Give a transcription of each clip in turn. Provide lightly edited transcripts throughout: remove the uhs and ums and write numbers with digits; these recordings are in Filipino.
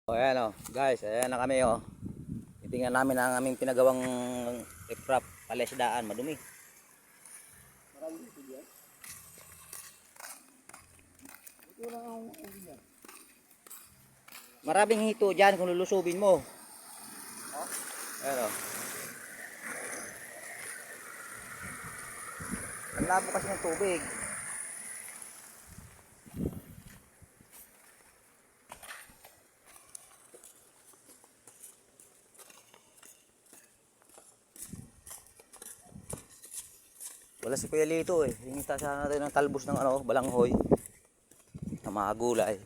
O ayan o, guys, ayan na kami o. Titingnan namin ang aming pinagawang riprap, palesdaan, madumi. Maraming hito dyan kung lulusubin mo. Ayan o. Ang labo kasi ng tubig. Wala si Kuya Lito eh. Hingita sana natin ng talbos ng balanghoy. Na mga gulay.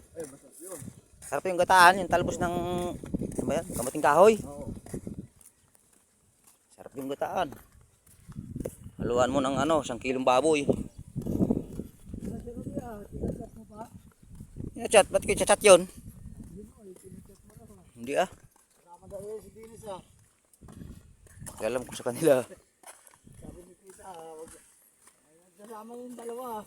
Sarap yung gataan, yung talbos ng ano ba yan? Kamating kahoy. Sarap yung gataan. Haluan mo ng 1 kilong baboy. Chat, ba't kayo chat yun? Hindi ah. Alam ko sa kanila. Kasama yung dalawa.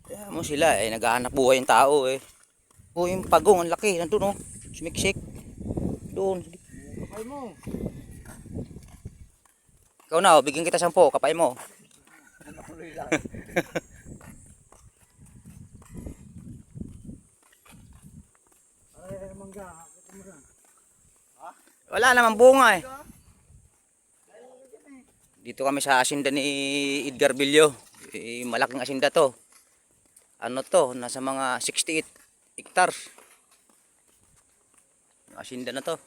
Kaya mo sila eh, naghahanap buhay yung tao eh. O yung pagong, ang laki, nandun oh. Sumiksik. Doon. Kapay mo. Ikaw na oh, bigyan kita 10, kapay mo. Nakuloy lang. Ay, mangga. Wala namang bunga eh. Dito kami sa asinda ni Edgar Bilyo. Malaking asinda to. Ano to? Nasa mga 68 hectares. Asinda na to.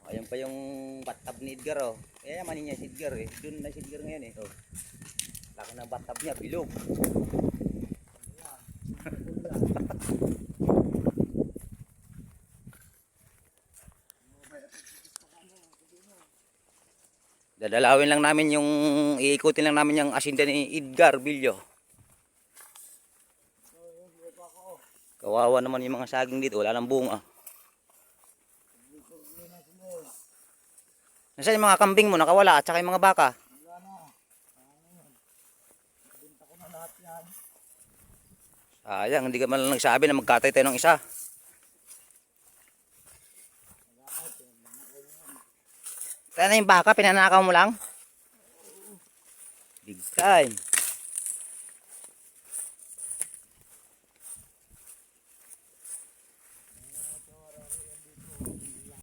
Ayan pa yung bathtub ni Edgar oh. Kaya yamanin niya si Edgar eh. Doon na si Edgar ngayon eh. Oh. Laki ng bathtub niya, bilog. Dadalawin lang namin yung iikutin lang namin yung asinda ni Edgar Bilyo. Kawawa naman yung mga saging dito, wala nang bunga. Nasaan yung mga kambing mo nakawala at saka yung mga baka? Wala na. Binta ko na lahat yan. Sayang, hindi ka man lang nagsabi na magkatay tayo ng isa. Tayo na yung baka, pinanakaw mo lang? Big time.